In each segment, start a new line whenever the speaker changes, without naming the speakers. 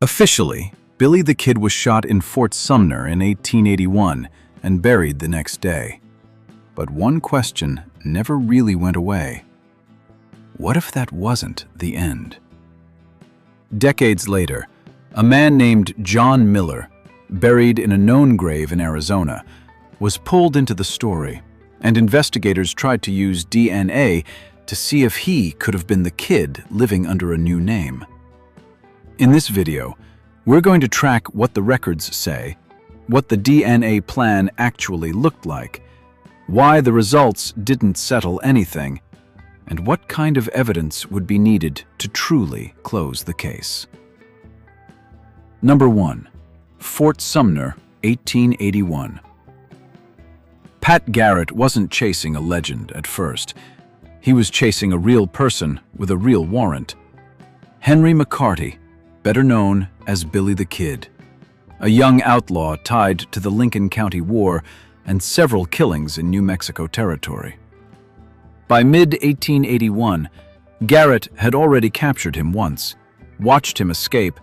Officially, Billy the Kid was shot in Fort Sumner in 1881 and buried the next day. But one question never really went away. What if that wasn't the end? Decades later, a man named John Miller, buried in a known grave in Arizona, was pulled into the story, and investigators tried to use DNA to see if he could have been the kid living under a new name. In this video, we're going to track what the records say, what the DNA plan actually looked like, why the results didn't settle anything, and what kind of evidence would be needed to truly close the case. Number 1. Fort Sumner, 1881. Pat Garrett wasn't chasing a legend at first. He was chasing a real person with a real warrant. Henry McCarty, better known as Billy the Kid, a young outlaw tied to the Lincoln County War and several killings in New Mexico territory. By mid-1881, Garrett had already captured him once, watched him escape,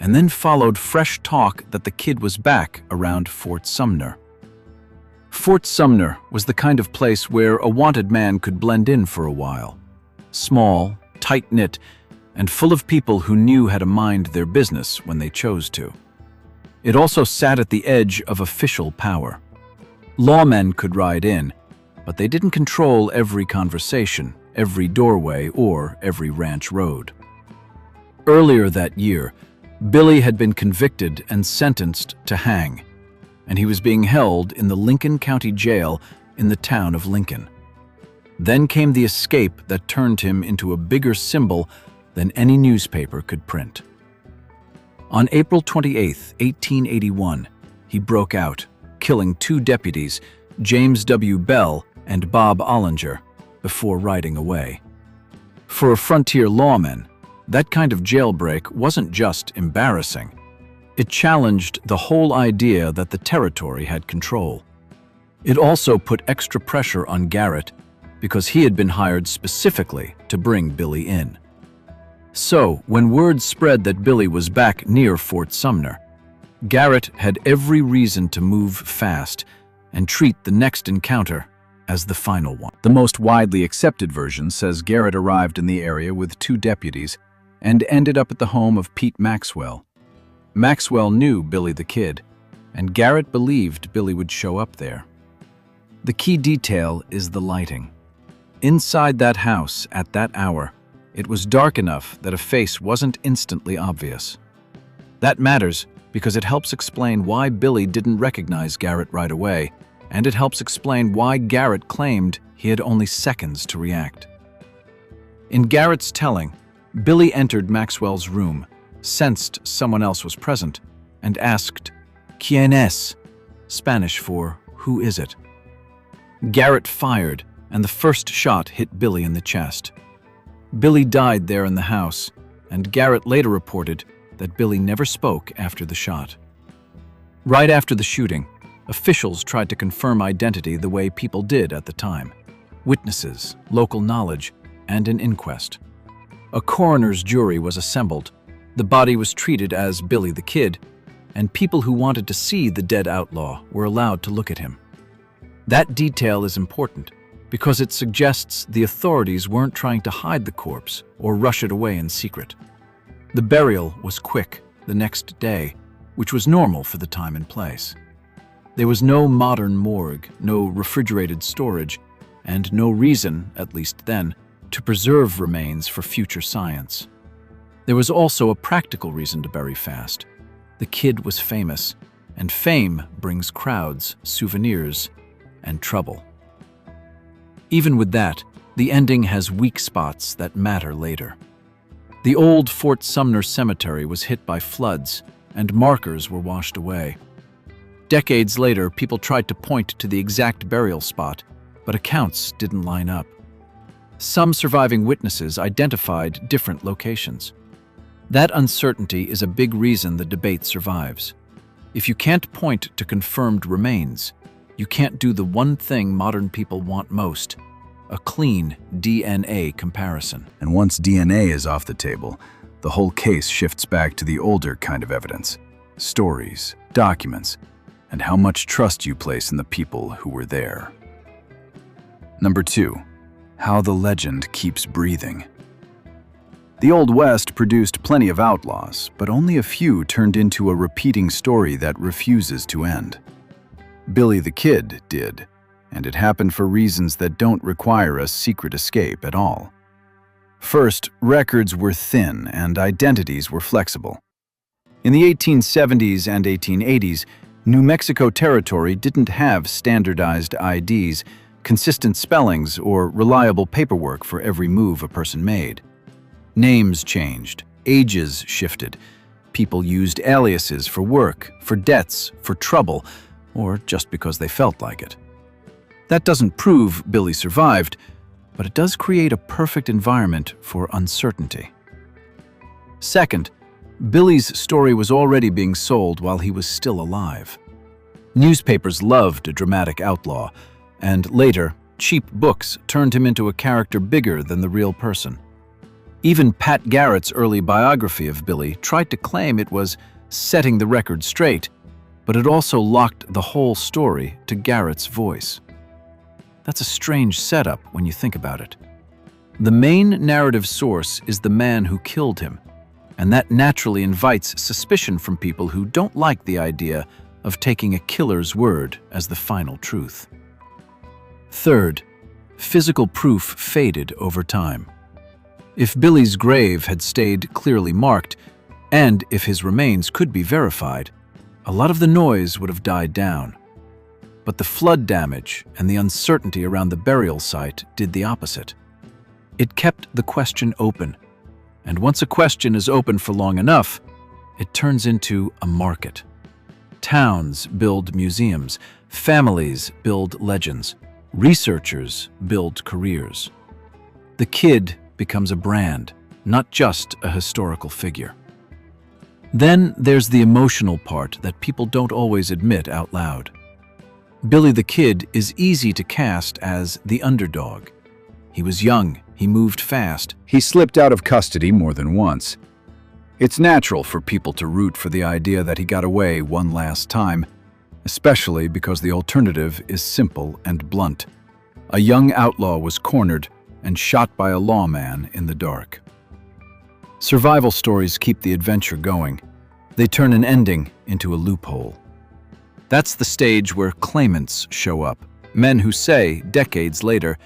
and then followed fresh talk that the kid was back around Fort Sumner. Fort Sumner was the kind of place where a wanted man could blend in for a while. Small, tight-knit, and full of people who knew how to mind their business when they chose to. It also sat at the edge of official power. Lawmen could ride in, but they didn't control every conversation, every doorway, or every ranch road. Earlier that year, Billy had been convicted and sentenced to hang, and he was being held in the Lincoln County Jail in the town of Lincoln. Then came the escape that turned him into a bigger symbol than any newspaper could print. On April 28, 1881, he broke out, killing 2 deputies, James W. Bell and Bob Ollinger, before riding away. For a frontier lawman, that kind of jailbreak wasn't just embarrassing. It challenged the whole idea that the territory had control. It also put extra pressure on Garrett because he had been hired specifically to bring Billy in. So, when word spread that Billy was back near Fort Sumner, Garrett had every reason to move fast and treat the next encounter as the final one. The most widely accepted version says Garrett arrived in the area with 2 deputies and ended up at the home of Pete Maxwell. Maxwell knew Billy the Kid, and Garrett believed Billy would show up there. The key detail is the lighting. Inside that house at that hour, it was dark enough that a face wasn't instantly obvious. That matters because it helps explain why Billy didn't recognize Garrett right away, and it helps explain why Garrett claimed he had only seconds to react. In Garrett's telling, Billy entered Maxwell's room, sensed someone else was present, and asked, "Quién es?" Spanish for "who is it?" Garrett fired, and the first shot hit Billy in the chest. Billy died there in the house, and Garrett later reported that Billy never spoke after the shot. Right after the shooting, officials tried to confirm identity the way people did at the time: witnesses, local knowledge, and an inquest. A coroner's jury was assembled. The body was treated as Billy the Kid, and people who wanted to see the dead outlaw were allowed to look at him. That detail is important because it suggests the authorities weren't trying to hide the corpse or rush it away in secret. The burial was quick, the next day, which was normal for the time and place. There was no modern morgue, no refrigerated storage, and no reason, at least then, to preserve remains for future science. There was also a practical reason to bury fast. The kid was famous, and fame brings crowds, souvenirs, and trouble. Even with that, the ending has weak spots that matter later. The old Fort Sumner cemetery was hit by floods, and markers were washed away. Decades later, people tried to point to the exact burial spot, but accounts didn't line up. Some surviving witnesses identified different locations. That uncertainty is a big reason the debate survives. If you can't point to confirmed remains, you can't do the one thing modern people want most: a clean DNA comparison.
And once DNA is off the table,
the whole case shifts back to the older kind of evidence: stories, documents, and how much trust you place in the people who were there. Number 2. How the legend keeps breathing. The Old West produced plenty of outlaws, but only a few turned into a repeating story that refuses to end. Billy the Kid did, and it happened for reasons that don't require a secret escape at all. First, records were thin and identities were flexible. In the 1870s and 1880s, New Mexico Territory didn't have standardized IDs, consistent spellings, or reliable paperwork for every move a person made. Names changed, ages shifted. People used aliases for work, for debts, for trouble, or just because they felt like it. That doesn't prove Billy survived, but it does create a perfect environment for uncertainty. Second, Billy's story was already being sold while he was still alive. Newspapers loved a dramatic outlaw, and later, cheap books turned him into a character bigger than the real person. Even Pat Garrett's early biography of Billy tried to claim it was setting the record straight, but it also locked the whole story to Garrett's voice. That's a strange setup when you think about it. The main narrative source is the man who killed him, and that naturally invites suspicion from people who don't like the idea of taking a killer's word as the final truth. Third, physical proof faded over time. If Billy's grave had stayed clearly marked, and if his remains could be verified, a lot of the noise would have died down. But the flood damage and the uncertainty around the burial site did the opposite. It kept the question open, and once a question is open for long enough, it turns into a market. Towns build museums, families build legends, researchers build careers. The Kid becomes a brand, not just a historical figure. Then there's the emotional part that people don't always admit out loud. Billy the Kid is easy to cast as the underdog. He was young, he moved fast, he slipped out of custody more than once. It's natural for people to root for the idea that he got away one last time, especially because the alternative is simple and blunt. A young outlaw was cornered and shot by a lawman in the dark. Survival stories keep the adventure going. They turn an ending into a loophole. That's the stage where claimants show up, men who say, decades later,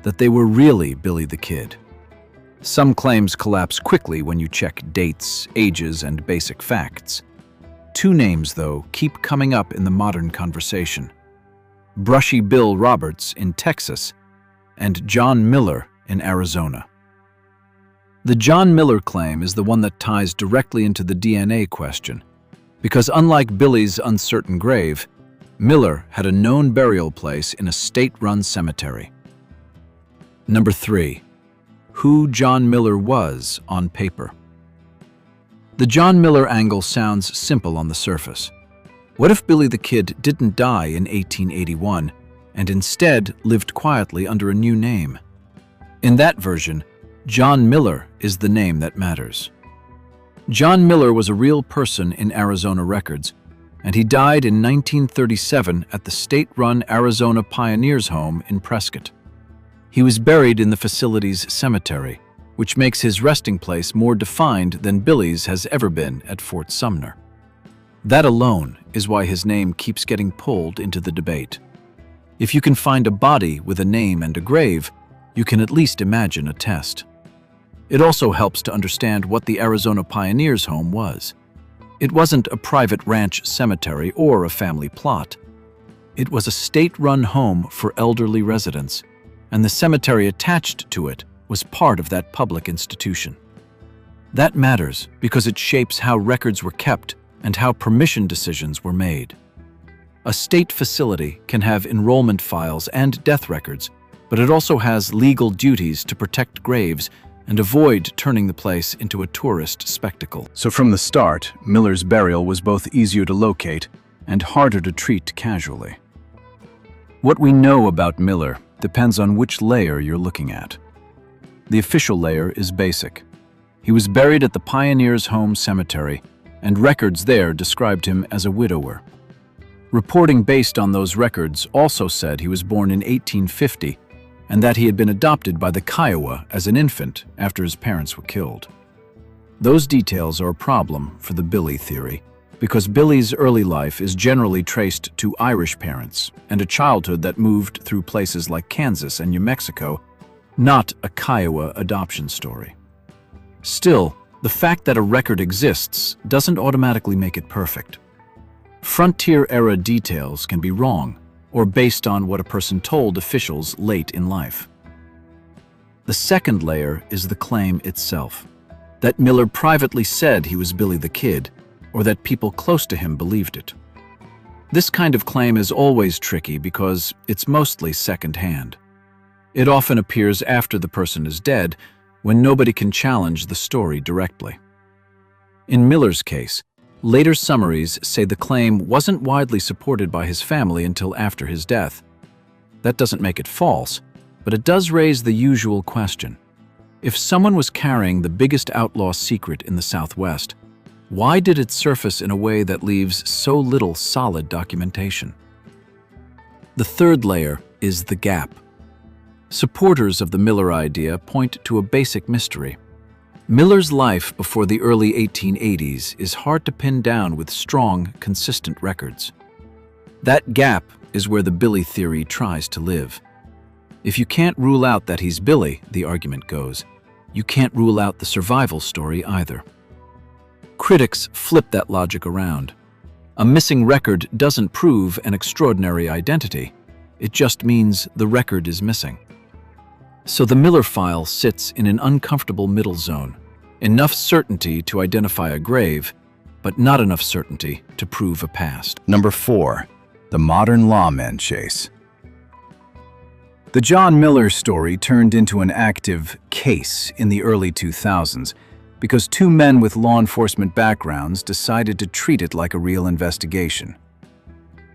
that they were really Billy the Kid. Some claims collapse quickly when you check dates, ages, and basic facts. Two names, though, keep coming up in the modern conversation: Brushy Bill Roberts in Texas and John Miller in Arizona. The John Miller claim is the one that ties directly into the DNA question, because unlike Billy's uncertain grave, Miller had a known burial place in a state-run cemetery. Number 3. Who John Miller was on paper. The John Miller angle sounds simple on the surface. What if Billy the Kid didn't die in 1881 and instead lived quietly under a new name? In that version, John Miller is the name that matters. John Miller was a real person in Arizona records, and he died in 1937 at the state-run Arizona Pioneers Home in Prescott. He was buried in the facility's cemetery, which makes his resting place more defined than Billy's has ever been at Fort Sumner. That alone is why his name keeps getting pulled into the debate. If you can find a body with a name and a grave, you can at least imagine a test. It also helps to understand what the Arizona Pioneers Home was. It wasn't a private ranch cemetery or a family plot. It was a state-run home for elderly residents, and the cemetery attached to it was part of that public institution. That matters because it shapes how records were kept and how permission decisions were made. A state facility can have enrollment files and death records, but it also has legal duties to protect graves and avoid turning the place into a tourist spectacle. So from the start, Miller's burial was both easier to locate and harder to treat casually. What we know about Miller depends on which layer you're looking at. The official layer is basic. He was buried at the Pioneers' Home Cemetery, and records there described him as a widower. Reporting based on those records also said he was born in 1850 and that he had been adopted by the Kiowa as an infant after his parents were killed. Those details are a problem for the Billy theory, because Billy's early life is generally traced to Irish parents and a childhood that moved through places like Kansas and New Mexico, not a Kiowa adoption story. Still, the fact that a record exists doesn't automatically make it perfect. Frontier-era details can be wrong or based on what a person told officials late in life. The second layer is the claim itself, that Miller privately said he was Billy the Kid, or that people close to him believed it. This kind of claim is always tricky because it's mostly second-hand. It often appears after the person is dead, when nobody can challenge the story directly. In Miller's case, later summaries say the claim wasn't widely supported by his family until after his death. That doesn't make it false, but it does raise the usual question. If someone was carrying the biggest outlaw secret in the Southwest, why did it surface in a way that leaves so little solid documentation? The third layer is the gap. Supporters of the Miller idea point to a basic mystery. Miller's life before the early 1880s is hard to pin down with strong, consistent records. That gap is where the Billy theory tries to live. If you can't rule out that he's Billy, the argument goes, you can't rule out the survival story either. Critics flip that logic around. A missing record doesn't prove an extraordinary identity. It just means the record is missing. So the Miller file sits in an uncomfortable middle zone. Enough certainty to identify a grave, but not enough certainty to prove a past.
Number 4. The modern lawman chase. The John Miller story turned into an active case in the early 2000s because two men with law enforcement backgrounds decided to treat it like a real investigation.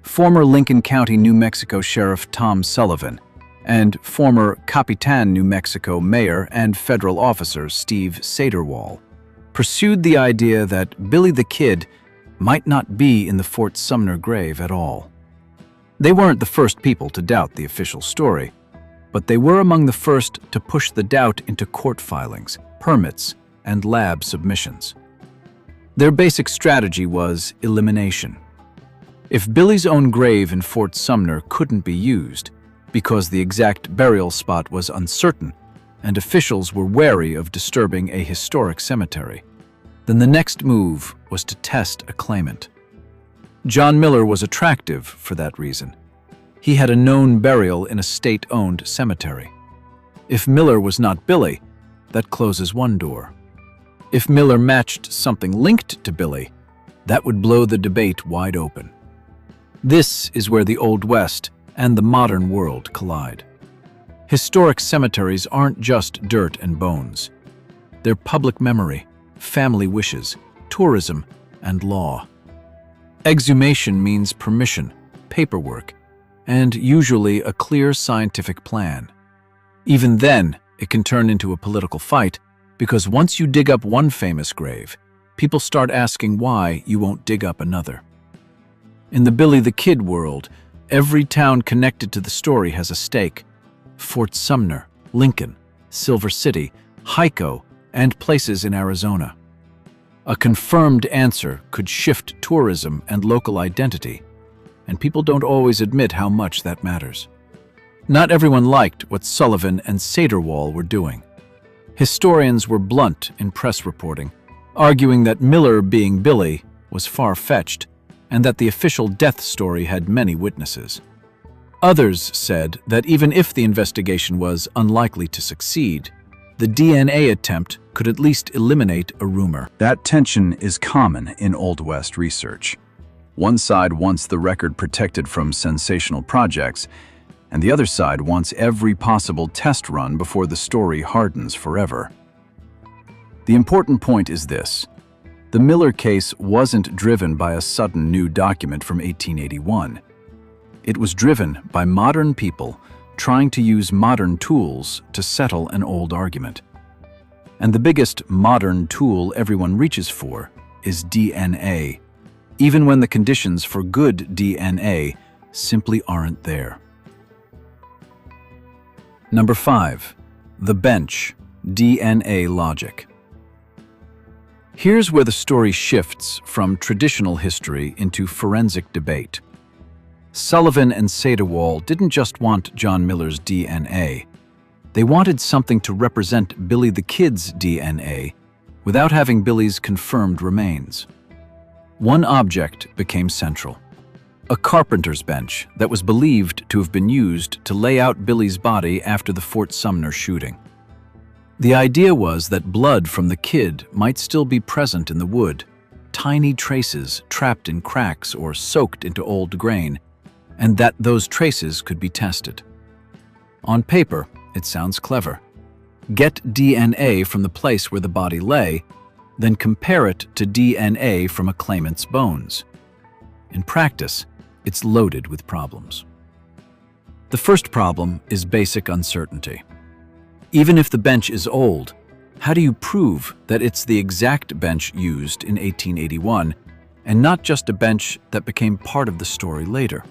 Former Lincoln County, New Mexico Sheriff Tom Sullivan and former Capitan, New Mexico Mayor and federal officer Steve Saderwall pursued the idea that Billy the Kid might not be in the Fort Sumner grave at all. They weren't the first people to doubt the official story, but they were among the first to push the doubt into court filings, permits, and lab submissions. Their basic strategy was elimination. If Billy's own grave in Fort Sumner couldn't be used, because the exact burial spot was uncertain and officials were wary of disturbing a historic cemetery, then the next move was to test a claimant. John Miller was attractive for that reason. He had a known burial in a state-owned cemetery. If Miller was not Billy, that closes one door. If Miller matched something linked to Billy, that would blow the debate wide open. This is where the Old West and the modern world collide. Historic cemeteries aren't just dirt and bones. They're public memory, family wishes, tourism, and law. Exhumation means permission, paperwork, and usually a clear scientific plan. Even then, it can turn into a political fight because once you dig up one famous grave, people start asking why you won't dig up another. In the Billy the Kid world, every town connected to the story has a stake. Fort Sumner, Lincoln, Silver City, Hico, and places in Arizona. A confirmed answer could shift tourism and local identity, and people don't always admit how much that matters. Not everyone liked what Sullivan and Saderwall were doing. Historians were blunt in press reporting, arguing that Miller being Billy was far-fetched and that the official death story had many witnesses. Others said that even if the investigation was unlikely to succeed, the DNA attempt could at least eliminate a rumor. That tension is common in Old West research. One side wants the record protected from sensational projects, and the other side wants every possible test run before the story hardens forever. The important point is this. The Miller case wasn't driven by a sudden new document from 1881. It was driven by modern people trying to use modern tools to settle an old argument. And the biggest modern tool everyone reaches for is DNA, even when the conditions for good DNA simply aren't there. Number 5. The bench, DNA logic. Here's where the story shifts from traditional history into forensic debate. Sullivan and Saderwall didn't just want John Miller's DNA. They wanted something to represent Billy the Kid's DNA without having Billy's confirmed remains. One object became central: a carpenter's bench that was believed to have been used to lay out Billy's body after the Fort Sumner shooting. The idea was that blood from the kid might still be present in the wood, tiny traces trapped in cracks or soaked into old grain, and that those traces could be tested. On paper, it sounds clever. Get DNA from the place where the body lay, then compare it to DNA from a claimant's bones. In practice, it's loaded with problems. The first problem is basic uncertainty. Even if the bench is old, how do you prove that it's the exact bench used in 1881 and not just a bench that became part of the story later?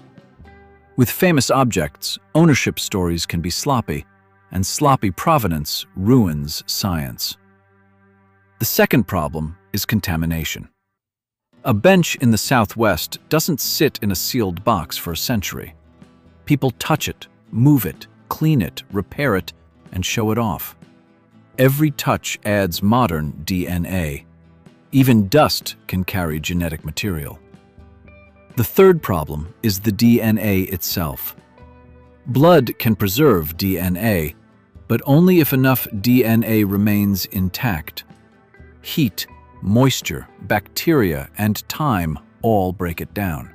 With famous objects, ownership stories can be sloppy, and sloppy provenance ruins science. The second problem is contamination. A bench in the Southwest doesn't sit in a sealed box for a century. People touch it, move it, clean it, repair it, and show it off. Every touch adds modern DNA. Even dust can carry genetic material. The third problem is the DNA itself. Blood can preserve DNA, but only if enough DNA remains intact. Heat, moisture, bacteria, and time all break it down.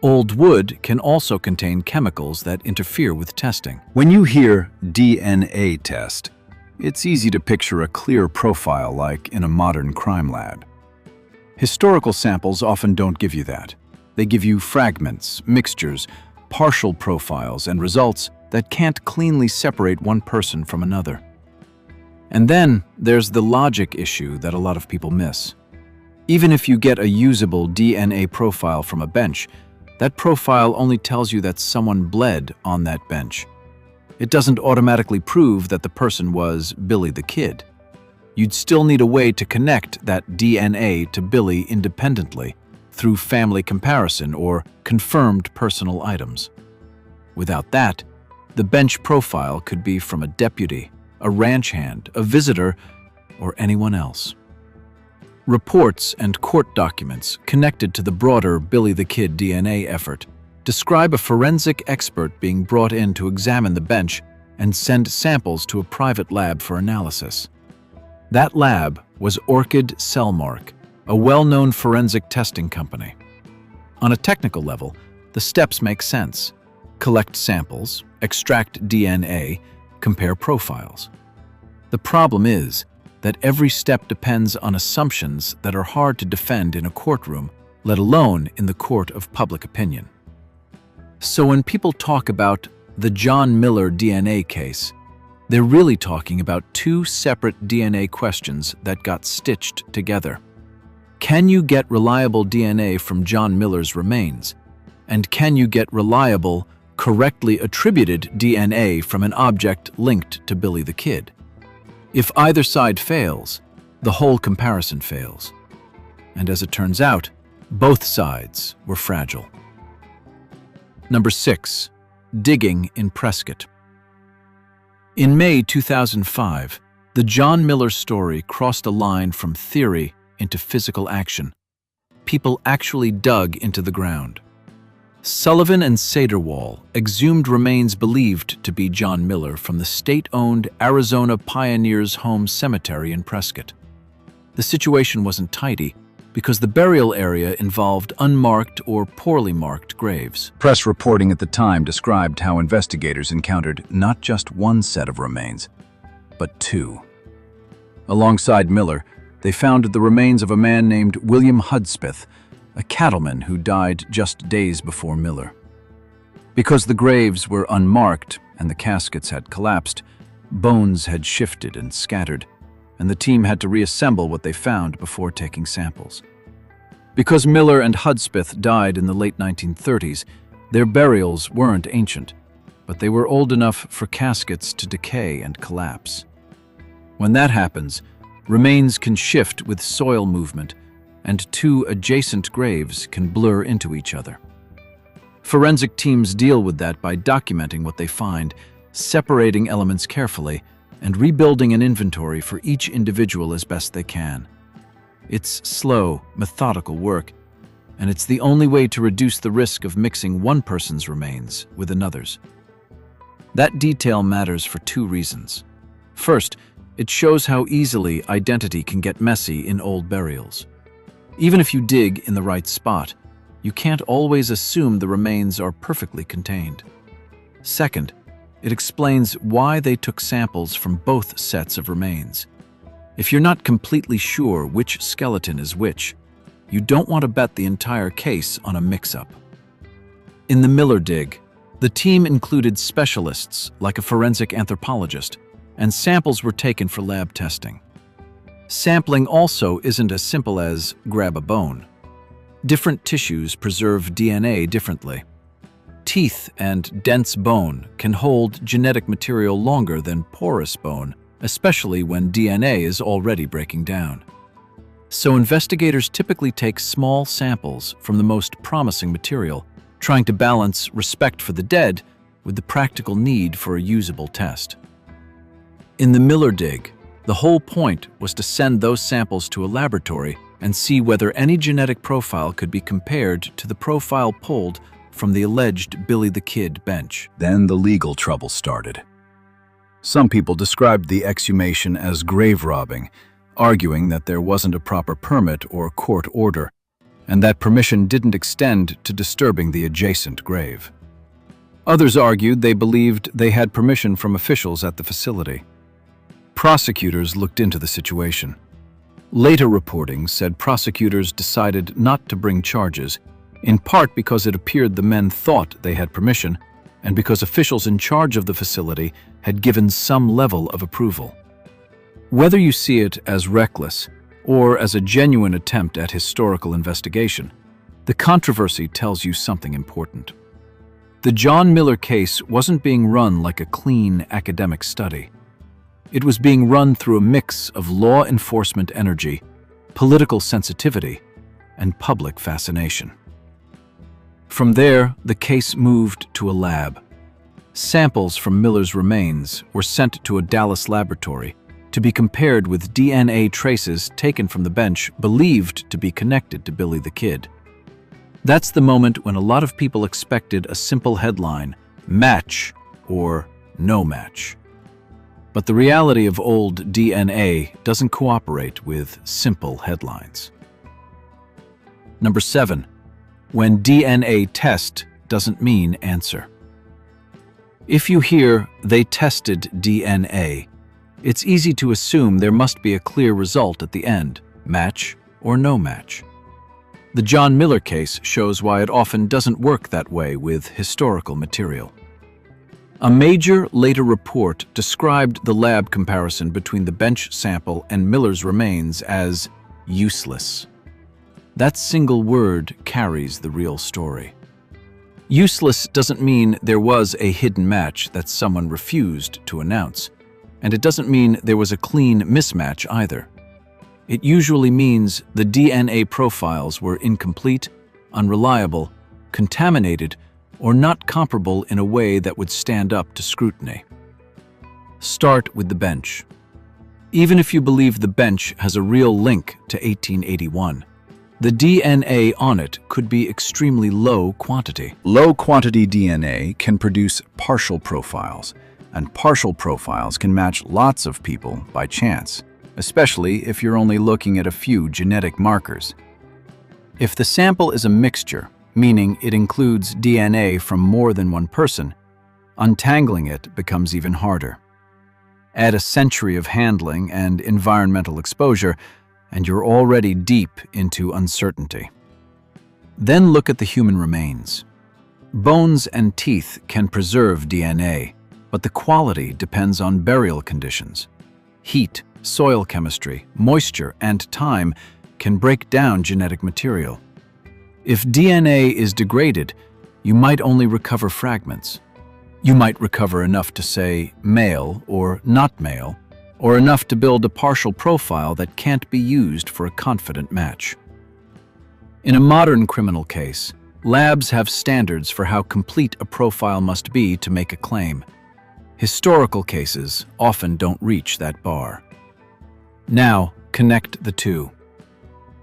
Old wood can also contain chemicals that interfere with testing. When you hear DNA test, it's easy to picture a clear profile like in a modern crime lab. Historical samples often don't give you that. They give you fragments, mixtures, partial profiles, and results that can't cleanly separate one person from another. And then there's the logic issue that a lot of people miss. Even if you get a usable DNA profile from a bench, that profile only tells you that someone bled on that bench. It doesn't automatically prove that the person was Billy the Kid. You'd still need a way to connect that DNA to Billy independently through family comparison or confirmed personal items. Without that, the bench profile could be from a deputy, a ranch hand, a visitor, or anyone else. Reports and court documents connected to the broader Billy the Kid DNA effort describe a forensic expert being brought in to examine the bench and send samples to a private lab for analysis. That lab was Orchid Cellmark, a well-known forensic testing company. On a technical level, the steps make sense. Collect samples, extract DNA, compare profiles. The problem is that every step depends on assumptions that are hard to defend in a courtroom, let alone in the court of public opinion. So when people talk about the John Miller DNA case, they're really talking about two separate DNA questions that got stitched together. Can you get reliable DNA from John Miller's remains? And can you get reliable, correctly attributed DNA from an object linked to Billy the Kid? If either side fails, the whole comparison fails. And as it turns out, both sides were fragile. Number 6. Digging in Prescott. In May 2005, the John Miller story crossed a line from theory into physical action. People actually dug into the ground. Sullivan and Saderwall exhumed remains believed to be John Miller from the state-owned Arizona Pioneers Home Cemetery in Prescott. The situation wasn't tidy because the burial area involved unmarked or poorly marked graves. Press reporting at the time described how investigators encountered not just one set of remains, but two. Alongside Miller, they found the remains of a man named William Hudspeth, a cattleman who died just days before Miller. Because the graves were unmarked and the caskets had collapsed, bones had shifted and scattered, and the team had to reassemble what they found before taking samples. Because Miller and Hudspeth died in the late 1930s, their burials weren't ancient, but they were old enough for caskets to decay and collapse. When that happens, remains can shift with soil movement, and two adjacent graves can blur into each other. Forensic teams deal with that by documenting what they find, separating elements carefully, and rebuilding an inventory for each individual as best they can. It's slow, methodical work, and it's the only way to reduce the risk of mixing one person's remains with another's. That detail matters for two reasons. First, it shows how easily identity can get messy in old burials. Even if you dig in the right spot, you can't always assume the remains are perfectly contained. Second, it explains why they took samples from both sets of remains. If you're not completely sure which skeleton is which, you don't want to bet the entire case on a mix-up. In the Miller dig, the team included specialists like a forensic anthropologist, and samples were taken for lab testing. Sampling also isn't as simple as grab a bone. Different tissues preserve DNA differently. Teeth and dense bone can hold genetic material longer than porous bone, especially when DNA is already breaking down. So investigators typically take small samples from the most promising material, trying to balance respect for the dead with the practical need for a usable test. In the Miller dig, the whole point was to send those samples to a laboratory and see whether any genetic profile could be compared to the profile pulled from the alleged Billy the Kid bench.
Then the legal trouble started. Some people described the exhumation as grave robbing, arguing that there wasn't a proper permit or court order, and that permission didn't extend to disturbing the adjacent grave. Others argued they believed they had permission from officials at the facility. Prosecutors looked into the situation. Later reporting said prosecutors decided not to bring charges, in part because it appeared the men thought they had permission, and because officials in charge of the facility had given some level of approval. Whether you see it as reckless or as a genuine attempt at historical investigation, the controversy tells you something important. The John Miller case wasn't being run like a clean academic study. It was being run through a mix of law enforcement energy, political sensitivity, and public fascination. From there, the case moved to a lab. Samples from Miller's remains were sent to a Dallas laboratory to be compared with DNA traces taken from the bench believed to be connected to Billy the Kid. That's the moment when a lot of people expected a simple headline, match or no match. But the reality of old DNA doesn't cooperate with simple headlines. Number 7. When DNA test doesn't mean answer. If you hear they tested DNA, it's easy to assume there must be a clear result at the end, match or no match. The John Miller case shows why it often doesn't work that way with historical material. A major later report described the lab comparison between the bench sample and Miller's remains as useless. That single word carries the real story. Useless doesn't mean there was a hidden match that someone refused to announce, and it doesn't mean there was a clean mismatch either. It usually means the DNA profiles were incomplete, unreliable, contaminated, or not comparable in a way that would stand up to scrutiny. Start with the bench. Even if you believe the bench has a real link to 1881, the DNA on it could be extremely low quantity. Low-quantity DNA can produce partial profiles, and partial profiles can match lots of people by chance, especially if you're only looking at a few genetic markers. If the sample is a mixture, meaning it includes DNA from more than one person, untangling it becomes even harder. Add a century of handling and environmental exposure, and you're already deep into uncertainty. Then look at the human remains. Bones and teeth can preserve DNA, but the quality depends on burial conditions. Heat,
soil chemistry, moisture, and time can break down genetic material. If DNA is degraded, you might only recover fragments. You might recover enough to say male or not male, or enough to build a partial profile that can't be used for a confident match. In a modern criminal case, labs have standards for how complete a profile must be to make a claim. Historical cases often don't reach that bar. Now, connect the two.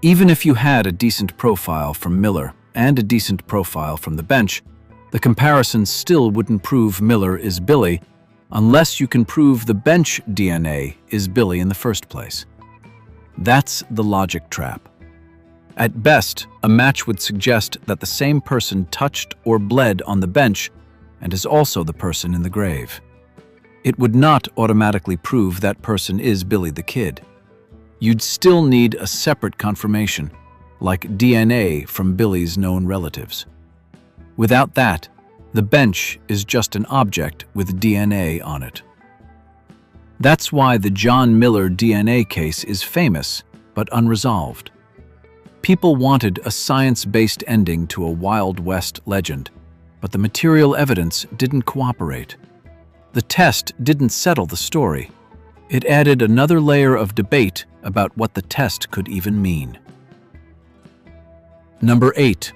Even if you had a decent profile from Miller and a decent profile from the bench, the comparison still wouldn't prove Miller is Billy unless you can prove the bench DNA is Billy in the first place. That's the logic trap. At best, a match would suggest that the same person touched or bled on the bench and is also the person in the grave. It would not automatically prove that person is Billy the Kid. You'd still need a separate confirmation, like DNA from Billy's known relatives. Without that, the bench is just an object with DNA on it. That's why the John Miller DNA case is famous but unresolved. People wanted a science-based ending to a Wild West legend, but the material evidence didn't cooperate. The test didn't settle the story. It added another layer of debate about what the test could even mean. Number 8.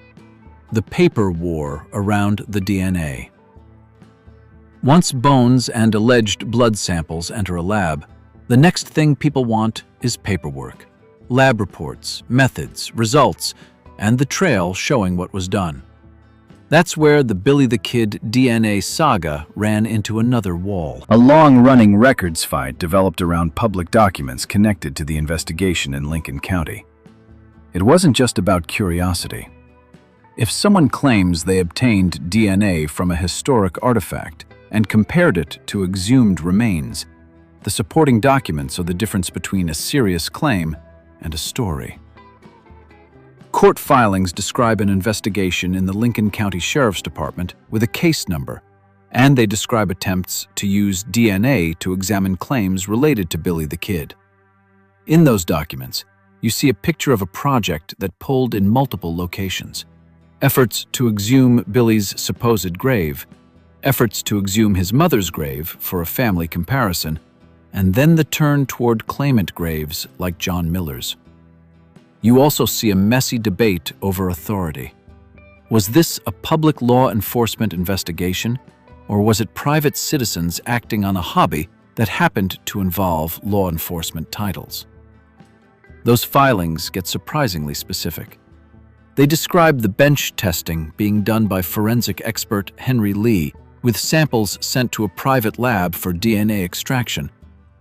The paper war around the DNA. Once bones and alleged blood samples enter a lab, the next thing people want is paperwork. Lab reports, methods, results, and the trail showing what was done. That's where the Billy the Kid DNA saga ran into another wall.
A long-running records fight developed around public documents connected to the investigation in Lincoln County. It wasn't just about curiosity. If someone claims they obtained DNA from a historic artifact and compared it to exhumed remains, the supporting documents are the difference between a serious claim and a story. Court filings describe an investigation in the Lincoln County Sheriff's Department with a case number, and they describe attempts to use DNA to examine claims related to Billy the Kid. In those documents, you see a picture of a project that pulled in multiple locations. Efforts to exhume Billy's supposed grave, efforts to exhume his mother's grave for a family comparison, and then the turn toward claimant graves like John Miller's. You also see a messy debate over authority. Was this a public law enforcement investigation, or was it private citizens acting on a hobby that happened to involve law enforcement titles? Those filings get surprisingly specific. They describe the bench testing being done by forensic expert Henry Lee, with samples sent to a private lab for DNA extraction,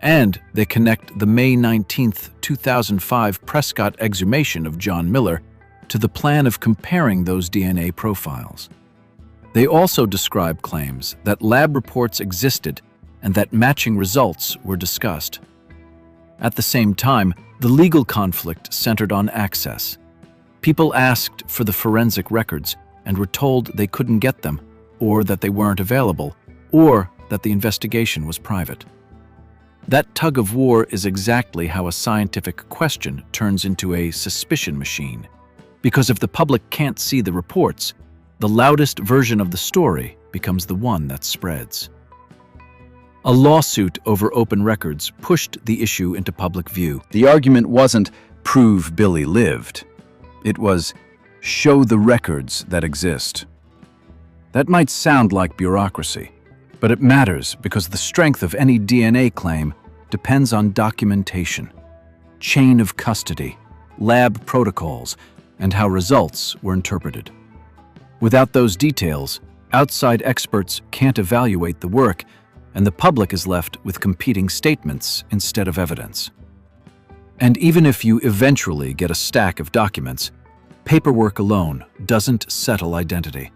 and they connect the May 19, 2005 Prescott exhumation of John Miller to the plan of comparing those DNA profiles. They also describe claims that lab reports existed and that matching results were discussed. At the same time, the legal conflict centered on access. People asked for the forensic records and were told they couldn't get them, or that they weren't available, or that the investigation was private. That tug of war is exactly how a scientific question turns into a suspicion machine. Because if the public can't see the reports, the loudest version of the story becomes the one that spreads. A lawsuit over open records pushed the issue into public view. The argument wasn't prove Billy lived. It was show the records that exist. That might sound like bureaucracy, but it matters because the strength of any DNA claim depends on documentation, chain of custody, lab protocols, and how results were interpreted. Without those details, outside experts can't evaluate the work, and the public is left with competing statements instead of evidence. And even if you eventually get a stack of documents, paperwork alone doesn't settle identity.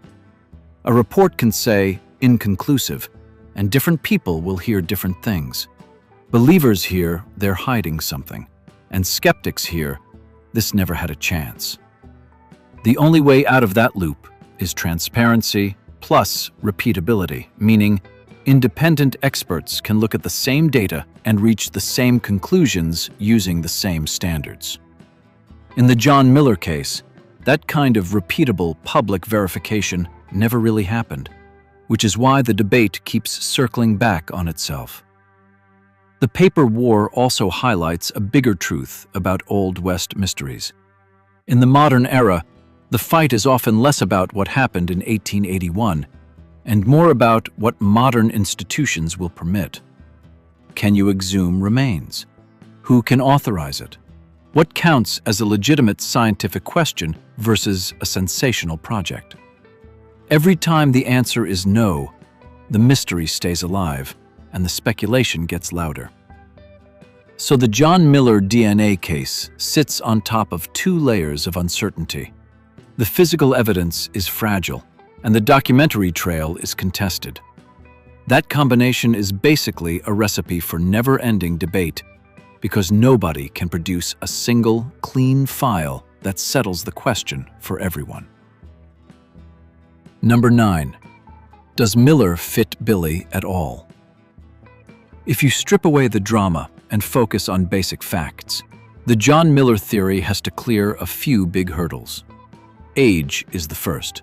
A report can say inconclusive, and different people will hear different things. Believers hear they're hiding something, and skeptics hear this never had a chance. The only way out of that loop is transparency plus repeatability, meaning
Independent experts can look at the same data and reach the same conclusions using the same standards. In the John Miller case, that kind of repeatable public verification never really happened, which is why the debate keeps circling back on itself. The paper war also highlights a bigger truth about Old West mysteries. In the modern era, the fight is often less about what happened in 1881 and more about what modern institutions will permit. Can you exhume remains? Who can authorize it? What counts as a legitimate scientific question versus a sensational project? Every time the answer is no, the mystery stays alive and the speculation gets louder. So the John Miller DNA case sits on top of two layers of uncertainty. The physical evidence is fragile, and the documentary trail is contested. That combination is basically a recipe for never-ending debate, because nobody can produce a single, clean file that settles the question for everyone. Number 9. Does Miller fit Billy at all? If you strip away the drama and focus on basic facts, the John Miller theory has to clear a few big hurdles. Age is the first.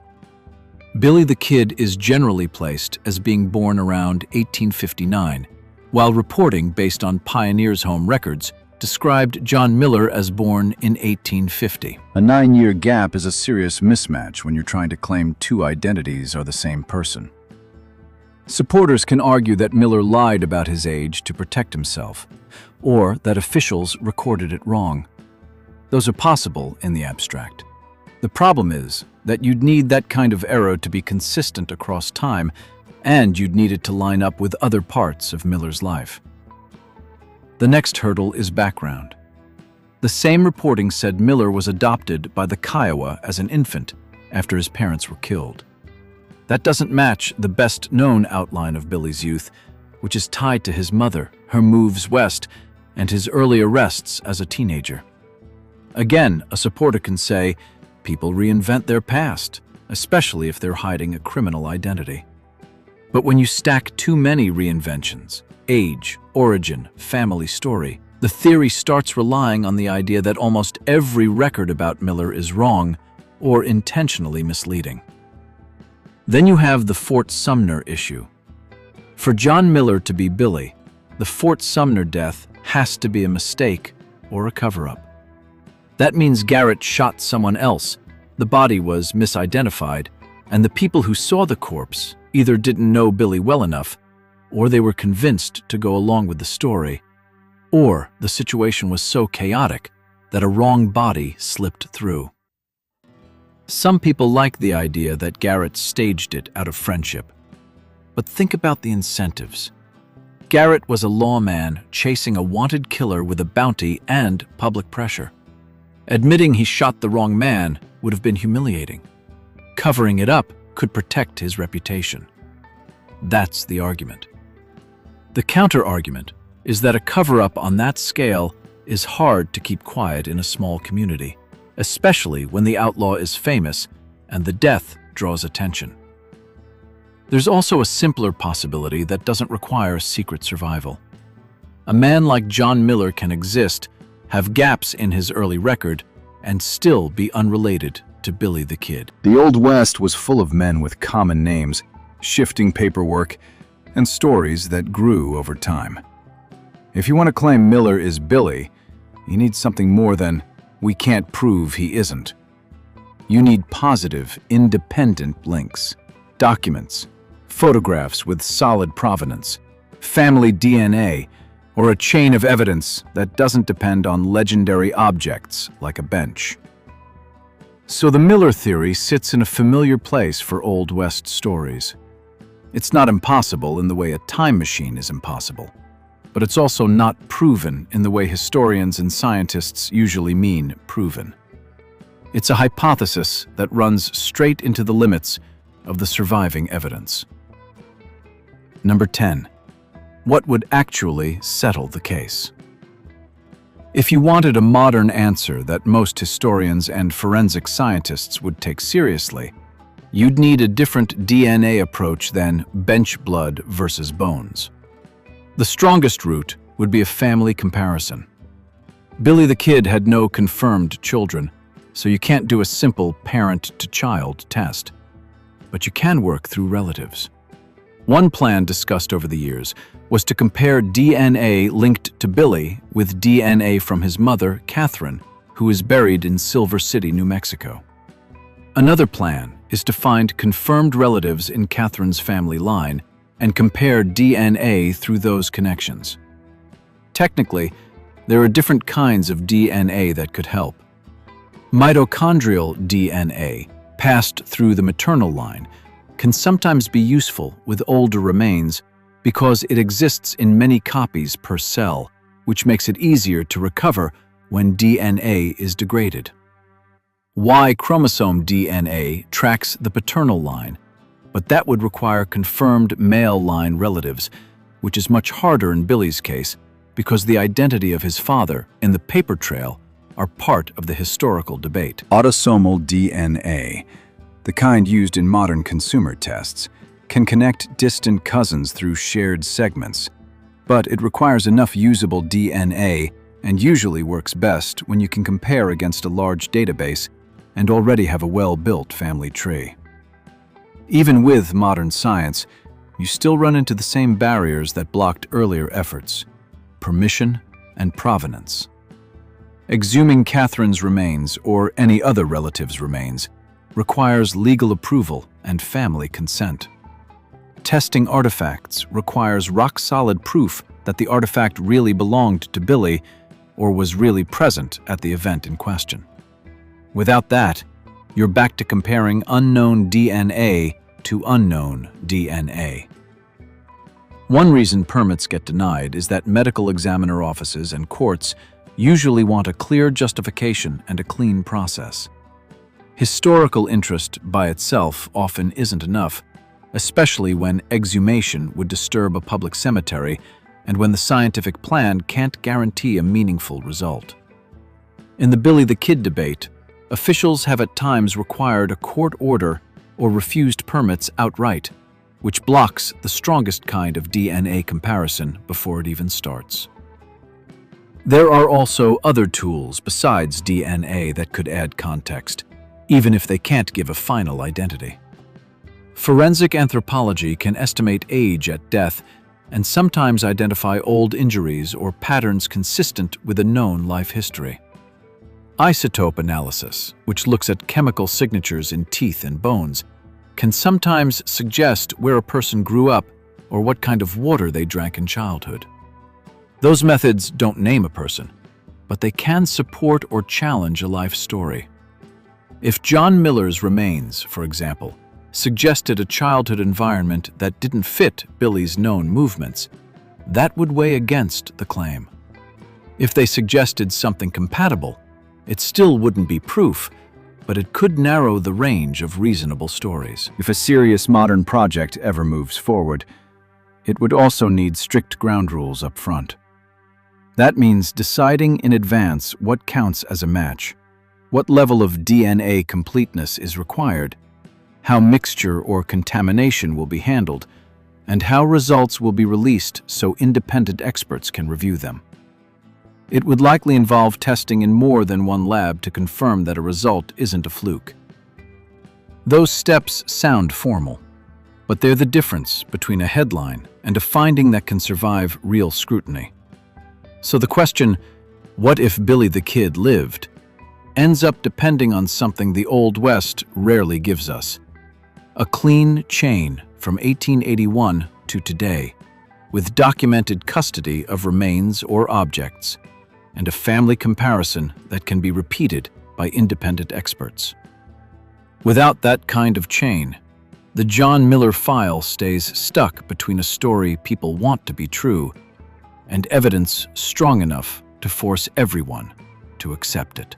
Billy the Kid is generally placed as being born around 1859, while reporting based on Pioneer's home records described John Miller as born in 1850.
A 9-year gap is a serious mismatch when you're trying to claim two identities are the same person. Supporters can argue that Miller lied about his age to protect himself, or that officials recorded it wrong. Those are possible in the abstract. The problem is that you'd need that kind of error to be consistent across time, and you'd need it to line up with other parts of Miller's life. The next hurdle is background. The same reporting said Miller was adopted by the Kiowa as an infant after his parents were killed. That doesn't match the best-known outline of Billy's youth, which is tied to his mother, her moves west, and his early arrests as a teenager. Again, a supporter can say, people reinvent their past, especially if they're hiding a criminal identity. But when you stack too many reinventions, age, origin, family story, the theory starts relying on the idea that almost every record about Miller is wrong or intentionally misleading. Then you have the Fort Sumner issue. For John Miller to be Billy, the Fort Sumner death has to be a mistake or a cover-up. That means Garrett shot someone else, the body was misidentified, and the people who saw the corpse either didn't know Billy well enough, or they were convinced to go along with the story, or the situation was so chaotic that a wrong body slipped through. Some people like the idea that Garrett staged it out of friendship. But think about the incentives. Garrett was a lawman chasing a wanted killer with a bounty and public pressure. Admitting he shot the wrong man would have been humiliating. Covering it up could protect his reputation. That's the argument. The counter-argument is that a cover-up on that scale is hard to keep quiet in a small community, especially when the outlaw is famous and the death draws attention. There's also a simpler possibility that doesn't require secret survival. A man like John Miller can exist, have gaps in his early record, and still be unrelated to Billy the Kid. The Old West was full of men with common names, shifting paperwork, and stories that grew over time. If you want to claim Miller is Billy, you need something more than, "we can't prove he isn't." You need positive, independent links, documents, photographs with solid provenance, family DNA, or a chain of evidence that doesn't depend on legendary objects like a bench. So the Miller theory sits in a familiar place for Old West stories. It's not impossible in the way a time machine is impossible, but it's also not proven in the way historians and scientists usually mean proven. It's a hypothesis that runs straight into the limits of the surviving evidence. Number 10. What would actually settle the case? If you wanted a modern answer that most historians and forensic scientists would take seriously, You'd need a different DNA approach than bench blood versus bones. The strongest route would be a family comparison. Billy the Kid had no confirmed children, so you can't do a simple parent-to-child test. But you can work through relatives. One plan discussed over the years was to compare DNA linked to Billy with DNA from his mother, Catherine, who is buried in Silver City, New Mexico. Another plan is to find confirmed relatives in Catherine's family line and compare DNA through those connections. Technically, there are different kinds of DNA that could help. Mitochondrial DNA, passed through the maternal line, can sometimes be useful with older remains because it exists in many copies per cell, which makes it easier to recover when DNA is degraded. Y chromosome DNA tracks the paternal line, but that would require confirmed male line relatives, which is much harder in Billy's case because the identity of his father and the paper trail are part of the historical debate.
Autosomal DNA, the kind used in modern consumer tests, can connect distant cousins through shared segments, but it requires enough usable DNA and usually works best when you can compare against a large database and already have a well-built family tree. Even with modern science, you still run into the same barriers that blocked earlier efforts: permission and provenance. Exhuming Catherine's remains, or any other relative's remains, requires legal approval and family consent. Testing artifacts requires rock-solid proof that the artifact really belonged to Billy or was really present at the event in question. Without that, you're back to comparing unknown DNA to unknown DNA. One reason permits get denied is that medical examiner offices and courts usually want a clear justification and a clean process. Historical interest by itself often isn't enough, especially when exhumation would disturb a public cemetery and when the scientific plan can't guarantee a meaningful result. In the Billy the Kid debate, officials have at times required a court order or refused permits outright, which blocks the strongest kind of DNA comparison before it even starts. There are also other tools besides DNA that could add context, even if they can't give a final identity. Forensic anthropology can estimate age at death and sometimes identify old injuries or patterns consistent with a known life history. Isotope analysis, which looks at chemical signatures in teeth and bones, can sometimes suggest where a person grew up or what kind of water they drank in childhood. Those methods don't name a person, but they can support or challenge a life story. If John Miller's remains, for example, suggested a childhood environment that didn't fit Billy's known movements, that would weigh against the claim. If they suggested something compatible, it still wouldn't be proof, but it could narrow the range of reasonable stories. If a serious modern project ever moves forward, it would also need strict ground rules up front. That means deciding in advance what counts as a match, what level of DNA completeness is required, how mixture or contamination will be handled, and how results will be released so independent experts can review them. It would likely involve testing in more than one lab to confirm that a result isn't a fluke. Those steps sound formal, but they're the difference between a headline and a finding that can survive real scrutiny. So the question, what if Billy the Kid lived, ends up depending on something the Old West rarely gives us: a clean chain from 1881 to today, with documented custody of remains or objects, and a family comparison that can be repeated by independent experts. Without that kind of chain, the John Miller file stays stuck between a story people want to be true and evidence strong enough to force everyone to accept it.